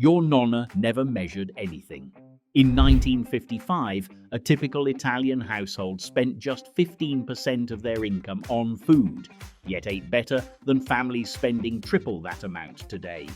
Your nonna never measured anything. In 1955, a typical Italian household spent just 15% of their income on food, yet ate better than families spending triple that amount today.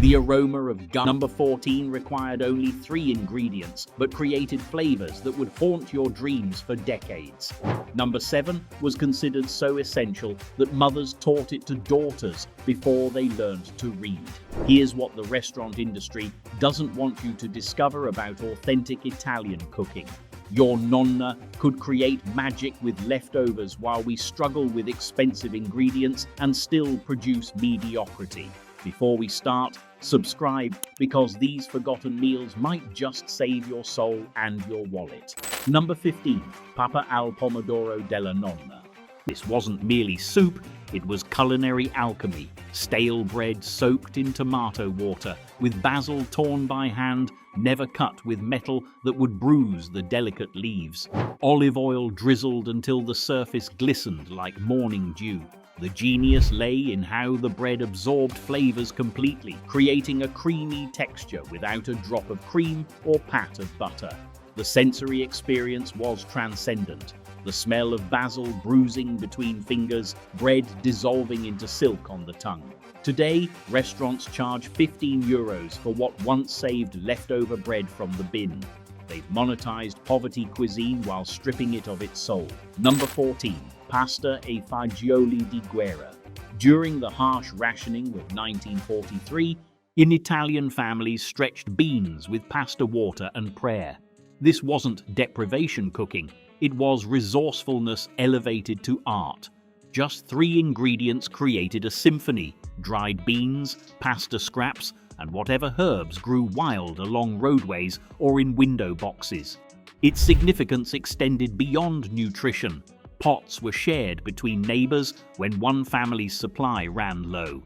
The aroma of Number 14 required only 3 ingredients, but created flavors that would haunt your dreams for decades. Number 7 was considered so essential that mothers taught it to daughters before they learned to read. Here's what the restaurant industry doesn't want you to discover about authentic Italian cooking. Your nonna could create magic with leftovers while we struggle with expensive ingredients and still produce mediocrity. Before we start, subscribe because these forgotten meals might just save your soul and your wallet. Number 15. Papa al pomodoro della nonna. This wasn't merely soup, it was culinary alchemy. Stale bread soaked in tomato water, with basil torn by hand, never cut with metal that would bruise the delicate leaves. Olive oil drizzled until the surface glistened like morning dew. The genius lay in how the bread absorbed flavors completely, creating a creamy texture without a drop of cream or pat of butter. The sensory experience was transcendent. The smell of basil bruising between fingers, bread dissolving into silk on the tongue. Today, restaurants charge €15 for what once saved leftover bread from the bin. They've monetized poverty cuisine while stripping it of its soul. Number 14. Pasta e fagioli di guerra. During the harsh rationing of 1943, in Italian families stretched beans with pasta water and prayer. This wasn't deprivation cooking, it was resourcefulness elevated to art. Just 3 ingredients created a symphony: dried beans, pasta scraps, and whatever herbs grew wild along roadways or in window boxes. Its significance extended beyond nutrition. Pots were shared between neighbors when one family's supply ran low.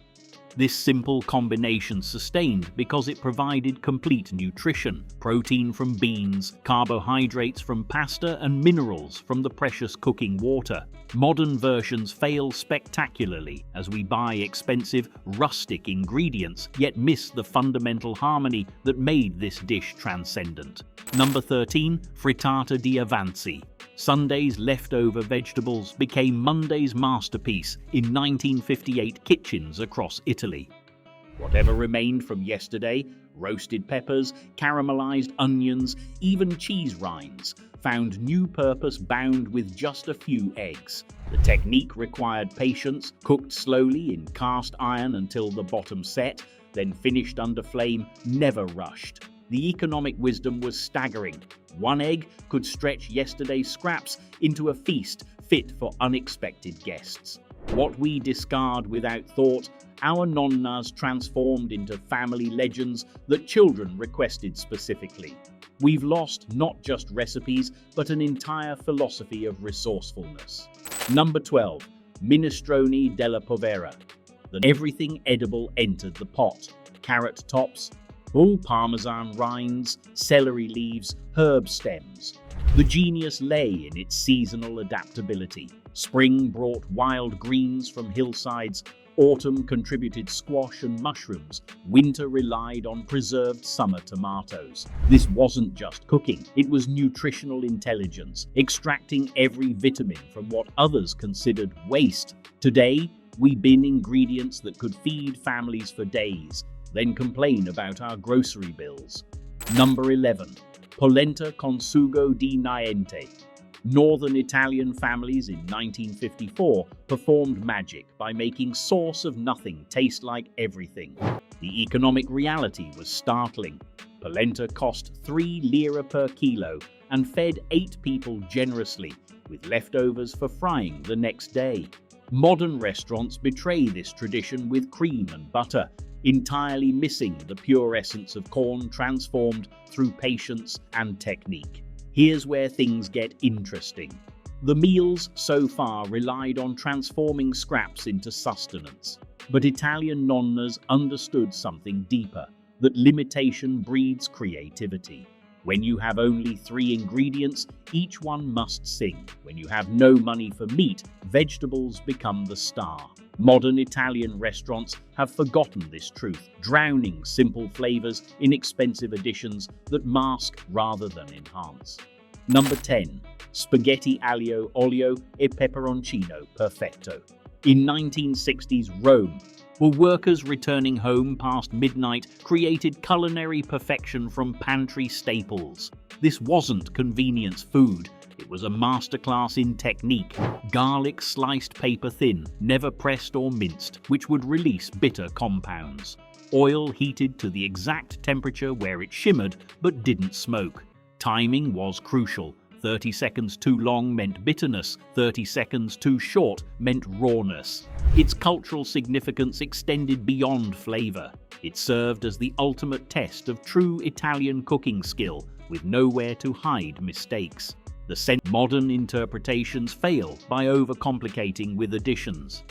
This simple combination sustained because it provided complete nutrition: protein from beans, carbohydrates from pasta, and minerals from the precious cooking water. Modern versions fail spectacularly as we buy expensive, rustic ingredients, yet miss the fundamental harmony that made this dish transcendent. Number 13. Frittata di avanzi. Sunday's leftover vegetables became Monday's masterpiece in 1958 kitchens across Italy. Whatever remained from yesterday, roasted peppers, caramelized onions, even cheese rinds, found new purpose bound with just a few eggs. The technique required patience, cooked slowly in cast iron until the bottom set, then finished under flame, never rushed. The economic wisdom was staggering. 1 egg could stretch yesterday's scraps into a feast fit for unexpected guests. What we discard without thought, our nonnas transformed into family legends that children requested specifically. We've lost not just recipes, but an entire philosophy of resourcefulness. Number 12. Minestrone della povera. Everything edible entered the pot. Carrot tops, all parmesan rinds, celery leaves, herb stems. The genius lay in its seasonal adaptability. Spring brought wild greens from hillsides, autumn contributed squash and mushrooms, winter relied on preserved summer tomatoes. This wasn't just cooking, it was nutritional intelligence, extracting every vitamin from what others considered waste. Today, we bin ingredients that could feed families for days, then complain about our grocery bills. Number 11. Polenta con sugo di niente. Northern Italian families in 1954 performed magic by making sauce of nothing taste like everything. The economic reality was startling. Polenta cost 3 lire per kilo and fed 8 people generously, with leftovers for frying the next day. Modern restaurants betray this tradition with cream and butter, entirely missing the pure essence of corn transformed through patience and technique. Here's where things get interesting. The meals so far relied on transforming scraps into sustenance. But Italian nonnas understood something deeper, that limitation breeds creativity. When you have only 3 ingredients, each one must sing. When you have no money for meat, vegetables become the star. Modern Italian restaurants have forgotten this truth, drowning simple flavors in expensive additions that mask rather than enhance. Number 10. Spaghetti aglio olio e peperoncino perfetto. In 1960s Rome, where workers returning home past midnight created culinary perfection from pantry staples. This wasn't convenience food. It was a masterclass in technique. Garlic sliced paper thin, never pressed or minced, which would release bitter compounds. Oil heated to the exact temperature where it shimmered but didn't smoke. Timing was crucial. 30 seconds too long meant bitterness, 30 seconds too short meant rawness. Its cultural significance extended beyond flavor. It served as the ultimate test of true Italian cooking skill, with nowhere to hide mistakes. Modern interpretations fail by overcomplicating with additions,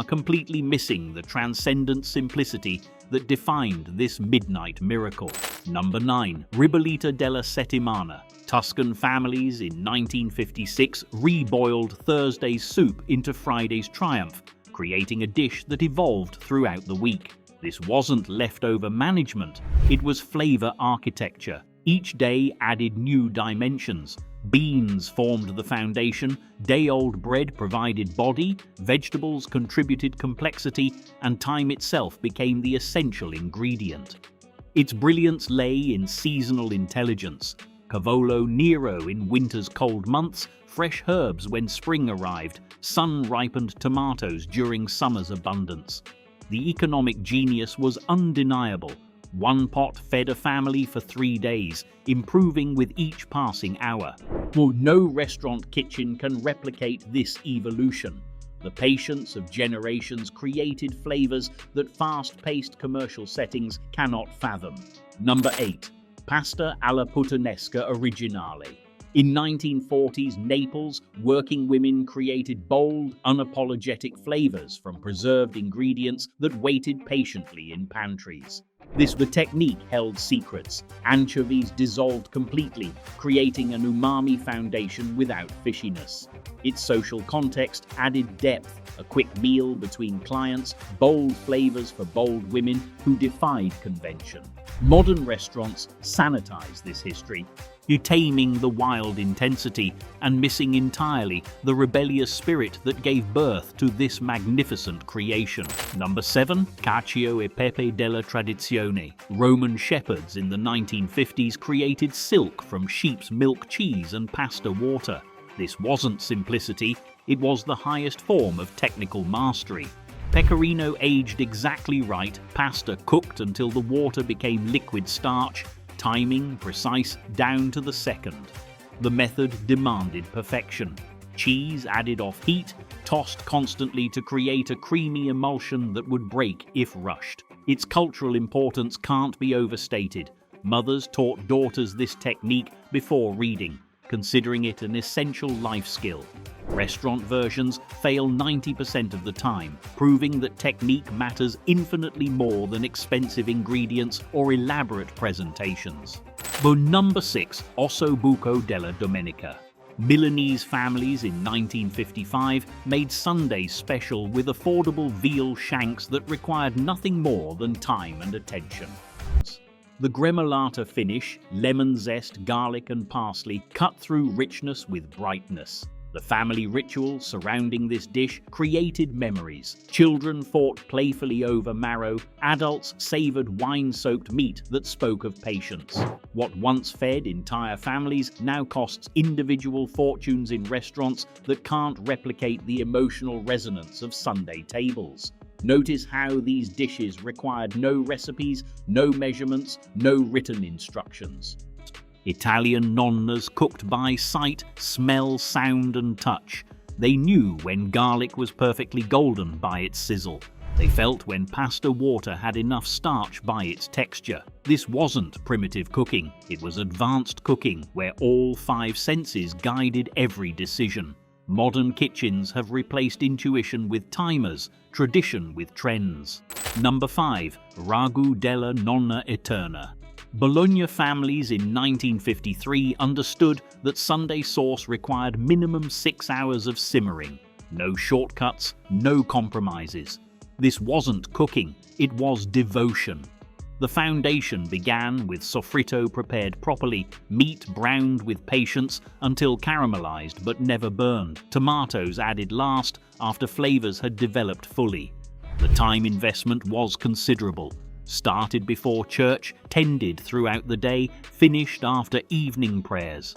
completely missing the transcendent simplicity that defined this midnight miracle. Number 9. Ribollita della settimana. Tuscan families in 1956 reboiled Thursday's soup into Friday's triumph, creating a dish that evolved throughout the week. This wasn't leftover management, it was flavor architecture. Each day added new dimensions. Beans formed the foundation, day-old bread provided body, vegetables contributed complexity, and time itself became the essential ingredient. Its brilliance lay in seasonal intelligence. Cavolo Nero in winter's cold months, fresh herbs when spring arrived, sun-ripened tomatoes during summer's abundance. The economic genius was undeniable. One pot fed a family for 3 days, improving with each passing hour. Well, no restaurant kitchen can replicate this evolution. The patience of generations created flavors that fast-paced commercial settings cannot fathom. Number 8. Pasta alla puttanesca originale. In 1940s Naples, working women created bold, unapologetic flavors from preserved ingredients that waited patiently in pantries. The technique held secrets. Anchovies dissolved completely, creating an umami foundation without fishiness. Its social context added depth, a quick meal between clients, bold flavors for bold women who defied convention. Modern restaurants sanitize this history, taming the wild intensity and missing entirely the rebellious spirit that gave birth to this magnificent creation. Number 7. Cacio e pepe della tradizione. Roman shepherds in the 1950s created silk from sheep's milk cheese and pasta water. This wasn't simplicity, it was the highest form of technical mastery. Pecorino aged exactly right, pasta cooked until the water became liquid starch, timing precise down to the second. The method demanded perfection. Cheese added off heat, tossed constantly to create a creamy emulsion that would break if rushed. Its cultural importance can't be overstated. Mothers taught daughters this technique before reading, considering it an essential life skill. Restaurant versions fail 90% of the time, proving that technique matters infinitely more than expensive ingredients or elaborate presentations. But number 6, Osso buco della domenica. Milanese families in 1955 made Sundays special with affordable veal shanks that required nothing more than time and attention. The gremolata finish, lemon zest, garlic and parsley cut through richness with brightness. The family ritual surrounding this dish created memories. Children fought playfully over marrow, adults savored wine-soaked meat that spoke of patience. What once fed entire families now costs individual fortunes in restaurants that can't replicate the emotional resonance of Sunday tables. Notice how these dishes required no recipes, no measurements, no written instructions. Italian nonnas cooked by sight, smell, sound and touch. They knew when garlic was perfectly golden by its sizzle. They felt when pasta water had enough starch by its texture. This wasn't primitive cooking, it was advanced cooking where all 5 senses guided every decision. Modern kitchens have replaced intuition with timers, tradition with trends. Number 5. Ragu della nonna eterna. Bologna families in 1953 understood that Sunday sauce required minimum 6 hours of simmering. No shortcuts, no compromises. This wasn't cooking, it was devotion. The foundation began with sofrito prepared properly, meat browned with patience until caramelized but never burned, tomatoes added last after flavors had developed fully. The time investment was considerable. Started before church, tended throughout the day, finished after evening prayers.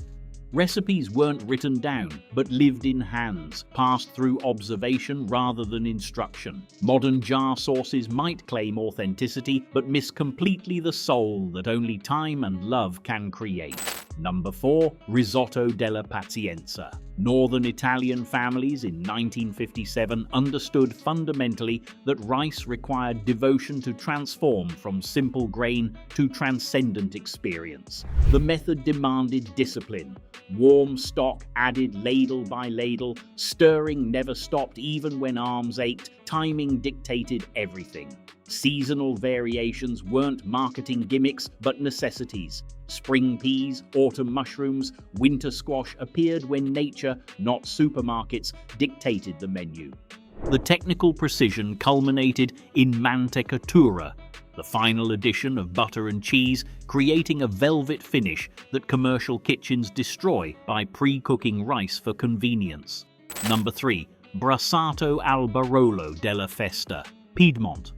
Recipes weren't written down, but lived in hands, passed through observation rather than instruction. Modern jar sauces might claim authenticity, but miss completely the soul that only time and love can create. Number 4. Risotto della Pazienza. Northern Italian families in 1957 understood fundamentally that rice required devotion to transform from simple grain to transcendent experience. The method demanded discipline. Warm stock added ladle by ladle, stirring never stopped even when arms ached, timing dictated everything. Seasonal variations weren't marketing gimmicks, but necessities. Spring peas, autumn mushrooms, winter squash appeared when nature, not supermarkets, dictated the menu. The technical precision culminated in mantecatura, the final addition of butter and cheese, creating a velvet finish that commercial kitchens destroy by pre-cooking rice for convenience. Number 3. Brassato al Barolo della Festa, Piedmont.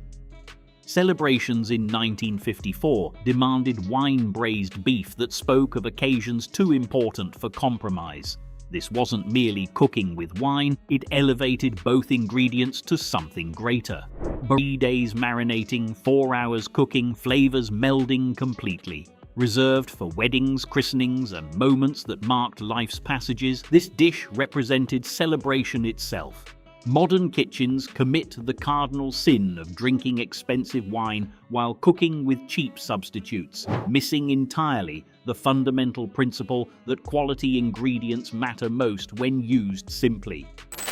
Celebrations in 1954 demanded wine-braised beef that spoke of occasions too important for compromise. This wasn't merely cooking with wine, it elevated both ingredients to something greater. 3 days marinating, 4 hours cooking, flavors melding completely. Reserved for weddings, christenings, and moments that marked life's passages, this dish represented celebration itself. Modern kitchens commit the cardinal sin of drinking expensive wine while cooking with cheap substitutes, missing entirely the fundamental principle that quality ingredients matter most when used simply.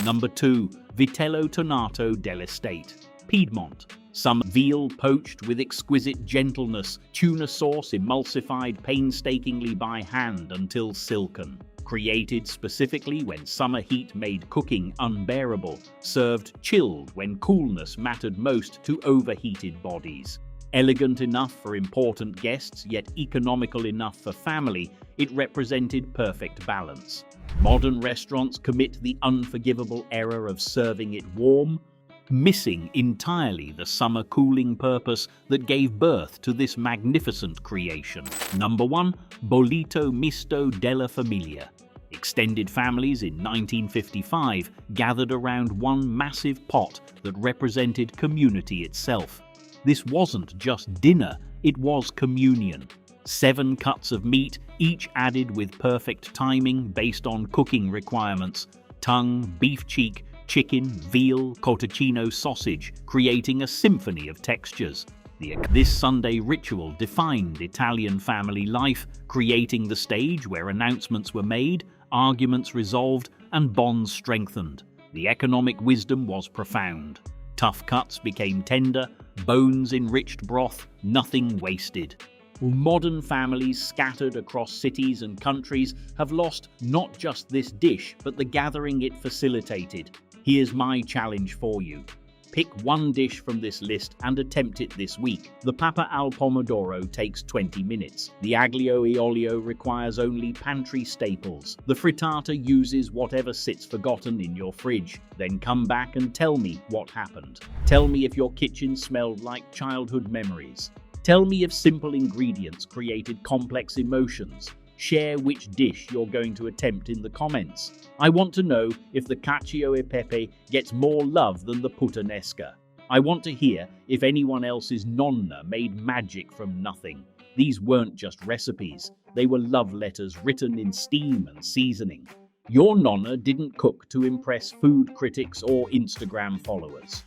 Number 2. Vitello Tonnato dell'Estate, Piedmont. Some veal poached with exquisite gentleness, tuna sauce emulsified painstakingly by hand until silken. Created specifically when summer heat made cooking unbearable, served chilled when coolness mattered most to overheated bodies. Elegant enough for important guests, yet economical enough for family, it represented perfect balance. Modern restaurants commit the unforgivable error of serving it warm, missing entirely the summer cooling purpose that gave birth to this magnificent creation. Number 1. Bollito Misto della Famiglia. Extended families in 1955 gathered around one massive pot that represented community itself. This wasn't just dinner, it was communion. 7 cuts of meat, each added with perfect timing based on cooking requirements. Tongue, beef cheek, chicken, veal, cotticino sausage, creating a symphony of textures. This Sunday ritual defined Italian family life, creating the stage where announcements were made, arguments resolved, and bonds strengthened. The economic wisdom was profound. Tough cuts became tender, bones enriched broth, nothing wasted. Modern families scattered across cities and countries have lost not just this dish, but the gathering it facilitated. Here's my challenge for you. Pick one dish from this list and attempt it this week. The papa al pomodoro takes 20 minutes. The aglio e olio requires only pantry staples. The frittata uses whatever sits forgotten in your fridge. Then come back and tell me what happened. Tell me if your kitchen smelled like childhood memories. Tell me if simple ingredients created complex emotions. Share which dish you're going to attempt in the comments. I want to know if the cacio e pepe gets more love than the puttanesca. I want to hear if anyone else's nonna made magic from nothing. These weren't just recipes, they were love letters written in steam and seasoning. Your nonna didn't cook to impress food critics or Instagram followers.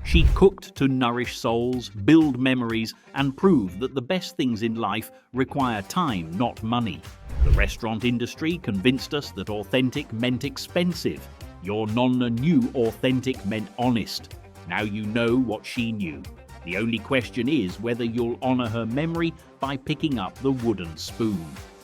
She cooked to nourish souls, build memories, and prove that the best things in life require time, not money. The restaurant industry convinced us that authentic meant expensive. Your nonna knew authentic meant honest. Now you know what she knew. The only question is whether you'll honor her memory by picking up the wooden spoon.